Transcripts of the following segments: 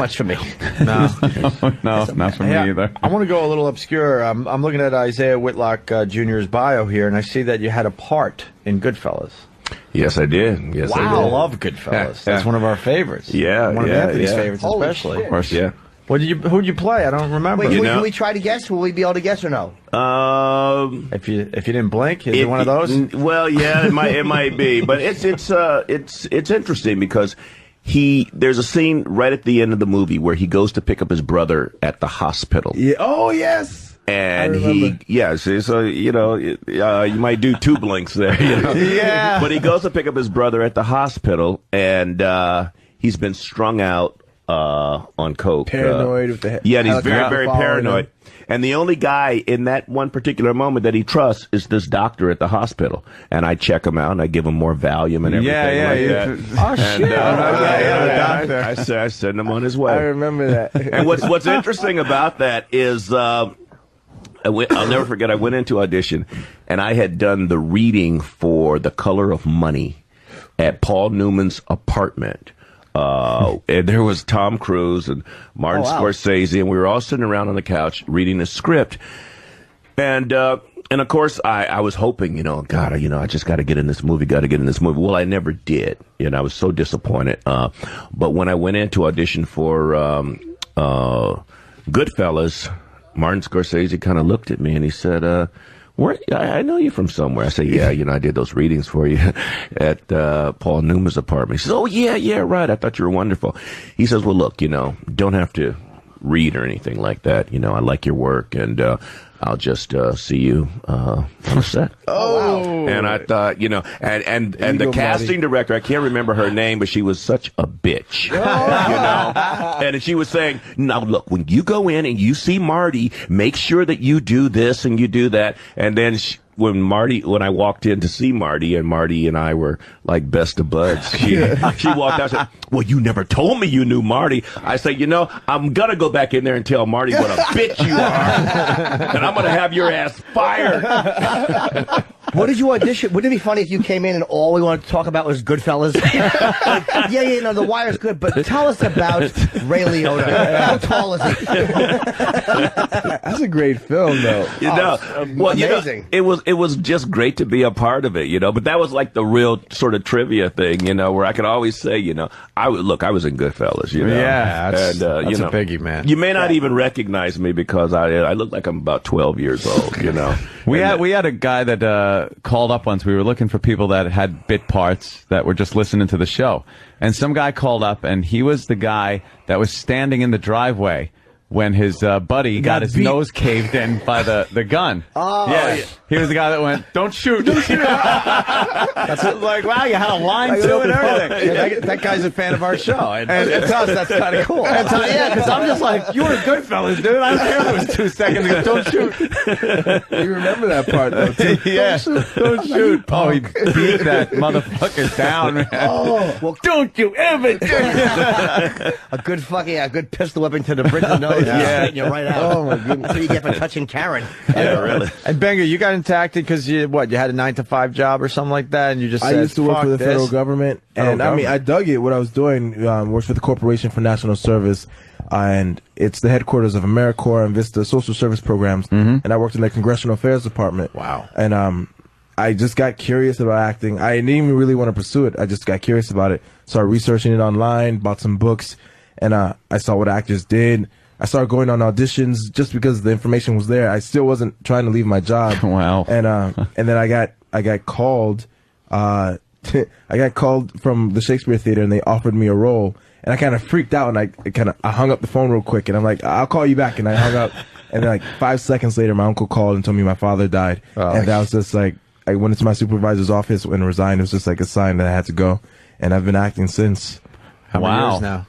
much for me. No, no, not for me either. I want to go a little obscure. I'm looking at Isaiah Whitlock Jr.'s bio here, and I see that you had a part in Goodfellas. Yes, I did. Yes, I Wow, did. I love Goodfellas. That's one of our favorites. Yeah, one of Anthony's favorites, Holy especially. shit. Of course, yeah. Who'd you play? I don't remember. Wait, You can know? we try to guess? Will we be able to guess or no? If you didn't blink, is it one of those? Well, yeah, it might be, but it's interesting because there's a scene right at the end of the movie where he goes to pick up his brother at the hospital. Yeah. Oh, yes. And so you might do two blinks there, Yeah. But he goes to pick up his brother at the hospital, and he's been strung out on coke. Paranoid with the yeah, and he's very, helicopter very following paranoid. him. And the only guy in that one particular moment that he trusts is this doctor at the hospital. And I check him out, and I give him more Valium and everything like that. Oh, shit. I send him on his way. I remember that. And what's interesting about that is I'll never forget, I went into audition, and I had done the reading for The Color of Money at Paul Newman's apartment. And there was Tom Cruise and Martin Scorsese, and we were all sitting around on the couch reading the script. And of course, I was hoping, God, I just got to get in this movie, Well, I never did. I was so disappointed. But when I went in to audition for Goodfellas, Martin Scorsese kind of looked at me and he said, I know you from somewhere. I said, yeah, I did those readings for you at Paul Newman's apartment. He says, oh, yeah, right. I thought you were wonderful. He says, well, look, don't have to read or anything like that. I like your work, and I'll just see you on the set. Oh, and I thought, and the casting director, I can't remember her name, but she was such a bitch, and she was saying, now look, when you go in and you see Marty, make sure that you do this and you do that. And then when I walked in to see Marty, and Marty and I were like best of buds, she walked out and said, well, you never told me you knew Marty. I said, I'm going to go back in there and tell Marty what a bitch you are, and I'm going to have your ass fired. What did you audition? Wouldn't it be funny if you came in and all we wanted to talk about was Goodfellas? The Wire's good, but tell us about Ray Liotta. How tall is he? That's a great film, though. Amazing. It was just great to be a part of it, But that was like the real sort of trivia thing, where I could always say, I was in Goodfellas, Yeah, that's and a biggie, man. You may not even recognize me because I look like I'm about 12 years old, We had a guy that called up once. We were looking for people that had bit parts that were just listening to the show. And some guy called up, and he was the guy that was standing in the driveway when his buddy got his nose caved in by the gun. Oh. Yeah. He was the guy that went, don't shoot. Don't shoot. That's like, wow, you had a line to it and everything. That guy's a fan of our show. And to us, that's kind of cool. Because I'm just like, you were Goodfellas, dude. I don't care if it was 2 seconds ago. Don't shoot. You remember that part, though, too. Yeah. Don't shoot. Oh, he beat that motherfucker down, man. Oh, well, don't you ever do a good pistol whipping to the bridge of the nose. Straighten you right out. Oh, my goodness. That's what you get for touching Karen. Yeah, really. And Benga, you got into acting because you had a 9-to-5 job or something like that, and you just said, I used to work fuck for the this. federal government, and I dug it. What I was doing, worked for the Corporation for National Service, and it's the headquarters of AmeriCorps and Vista Social Service Programs, and I worked in the Congressional Affairs Department. Wow. And I just got curious about acting. I didn't even really want to pursue it. I just got curious about it. Started researching it online, bought some books, and I saw what actors did. I started going on auditions just because the information was there. I still wasn't trying to leave my job. Wow. And then I got called. I got called from the Shakespeare Theater, and they offered me a role. And I kind of freaked out, and I hung up the phone real quick, and I'm like, I'll call you back. And I hung up, and then like 5 seconds later, my uncle called and told me my father died. And that was just like, I went into my supervisor's office and resigned. It was just like a sign that I had to go. And I've been acting since. How many years now?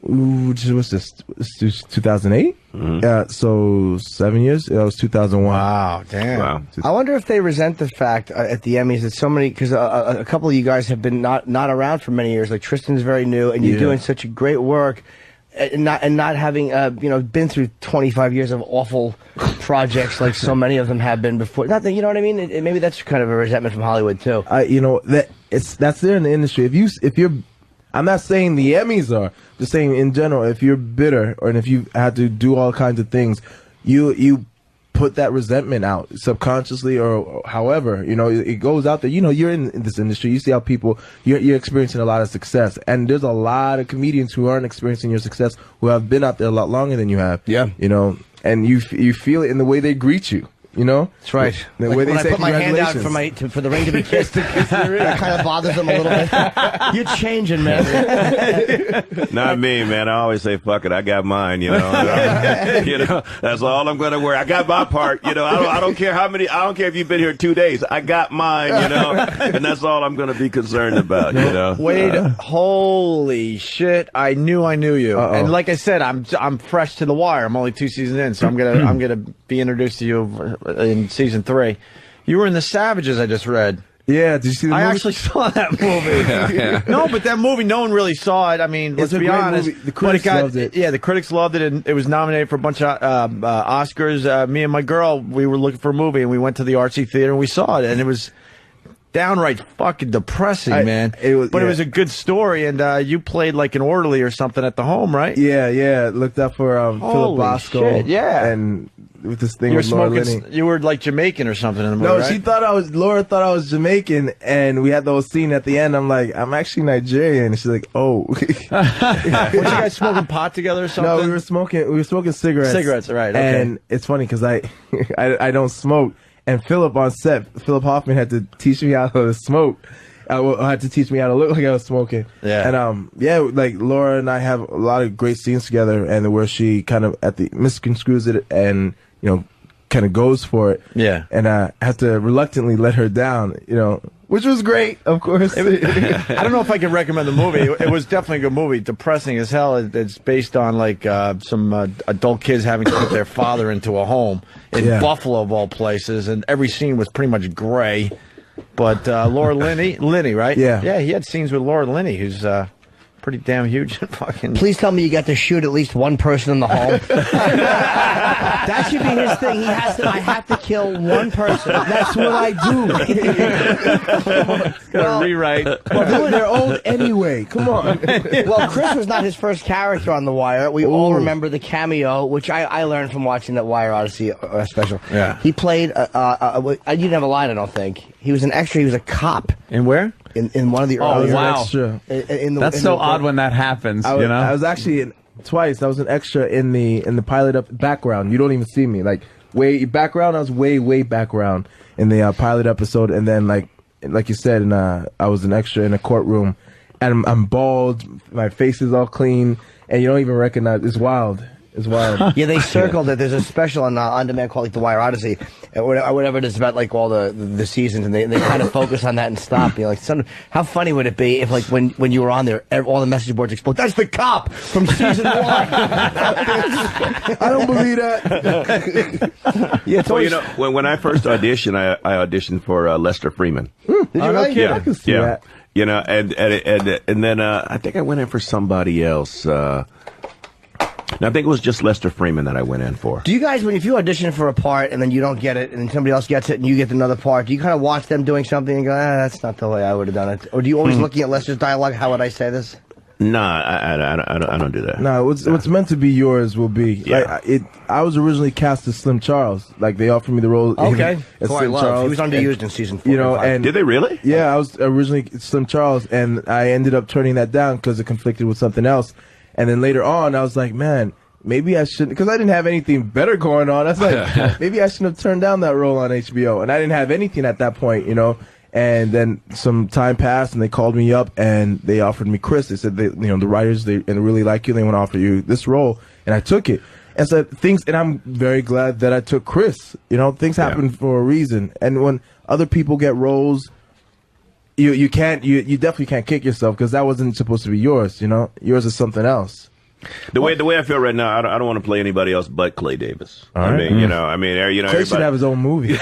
Ooh, what's this? 2008? So 7 years? That was 2001. Wow, damn. Wow. I wonder if they resent the fact at the Emmys that so many, because a couple of you guys have been not around for many years. Like Tristan's very new, and you're doing such a great work, and not having been through 25 years of awful projects like so many of them have been before. Not that, you know what I mean? Maybe that's kind of a resentment from Hollywood too. That's there in the industry. If you're I'm not saying the Emmys are. Just saying in general, if you're bitter or if you had to do all kinds of things, you put that resentment out subconsciously or however, it goes out there. You're in this industry. You see how people, you're experiencing a lot of success. And there's a lot of comedians who aren't experiencing your success who have been out there a lot longer than you have. Yeah. And you feel it in the way they greet you. That's right. The Like way they when I say put my hand out congratulations. for the ring to be kissed, that kind of bothers them a little bit. You're changing, man. Not me, man. I always say, fuck it, I got mine, that's all I'm going to wear. I got my part, I don't care I don't care if you've been here 2 days. I got mine, and that's all I'm going to be concerned about, Wade, holy shit! I knew you, and like I said, I'm fresh to the wire. I'm only 2 seasons in, so I'm gonna be introduced to you in season 3. You were in The Savages, I just read. Yeah, did you see the movie? I actually saw that movie. No, but that movie, no one really saw it. I mean, let's be honest. Movie. The critics loved it. Yeah, the critics loved it, and it was nominated for a bunch of Oscars. Me and my girl, we were looking for a movie, and we went to the artsy theater, and we saw it, and it was downright fucking depressing, man. It was a good story, and you played like an orderly or something at the home, right? Yeah. Looked up for Philip Bosco. Shit, yeah. And with this thing with Laura Linney. You were like Jamaican or something in the movie, No, right? Laura thought I was Jamaican, and we had the whole scene at the end. I'm like, I'm actually Nigerian. And she's like, oh. Were you guys smoking pot together or something? No, we were smoking cigarettes. Cigarettes, right, okay. And it's funny because I don't smoke. And Philip on set, Philip Hoffman had to teach me how to smoke. I had to teach me how to look like I was smoking. Yeah. And like Laura and I have a lot of great scenes together, and where she kind of misconstrues it and kind of goes for it. Yeah. And I had to reluctantly let her down, which was great, of course. I don't know if I can recommend the movie. It was definitely a good movie. Depressing as hell. It's based on like some adult kids having to put their father into a home in Buffalo, of all places, and every scene was pretty much gray. But Laura Linney, right? Yeah. He had scenes with Laura Linney, who's pretty damn huge. Fucking. Please tell me you got to shoot at least one person in the home. That should be his thing. I have to kill one person. That's what I do. Rewrite. Well, they're old anyway. Come on. Well, Chris was not his first character on The Wire. We all remember the cameo, which I learned from watching that Wire Odyssey special. Yeah. He played, you didn't have a line, I don't think. He was an extra. He was a cop. And where? In one of the early wow. Extra. That's so odd when that happens, I was actually twice. I was an extra in the pilot background. You don't even see me. Like way background. I was way background in the pilot episode, and then like you said, I was an extra in a courtroom, and I'm bald. My face is all clean, and you don't even recognize. It's wild. It's wild. Yeah, they circled it. There's a special on demand called like The Wire Odyssey, or whatever it is, about like all the seasons, and they kind of focus on that and stop. Like, how funny would it be if like when you were on there, all the message boards explode? That's the cop from season 1. I don't believe that. Yeah, it's always, when I first auditioned, I auditioned for Lester Freeman. did you really? Yeah, I can see that. And then I think I went in for somebody else. I think it was just Lester Freeman that I went in for. Do you guys, if you audition for a part and then you don't get it, and then somebody else gets it and you get another part, do you kind of watch them doing something and go, that's not the way I would have done it? Or do you always looking at Lester's dialogue, how would I say this? Nah, I don't do that. No, what's meant to be yours will be. Yeah. Like, I was originally cast as Slim Charles. Like, they offered me the role Okay. as Who I Slim love. Charles. He was underused in season 4. And Did they really? yeah, I was originally Slim Charles, and I ended up turning that down because it conflicted with something else. And then later on, I was like, man, maybe I shouldn't, because I didn't have anything better going on. I was like, maybe I shouldn't have turned down that role on HBO. And I didn't have anything at that point, And then some time passed, and they called me up, and they offered me Chris. They said, the writers, they really like you. They want to offer you this role, and I took it. And so and I'm very glad that I took Chris. Things happen for a reason. And when other people get roles, you definitely can't kick yourself, because that wasn't supposed to be yours. Yours is something else. The way I feel right now, I don't want to play anybody else but Clay Davis. All right. Clay should have his own movie.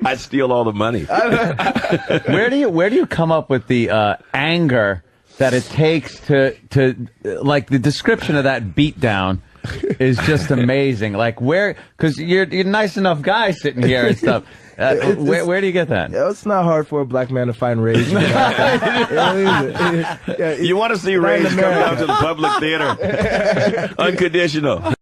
I'd steal all the money. Where do you come up with the anger that it takes to like the description of that beatdown is just amazing. Like because you're a nice enough guy sitting here and stuff. Where do you get that? It's not hard for a black man to find rage. You want to see Rage come down to the public theater? Unconditional.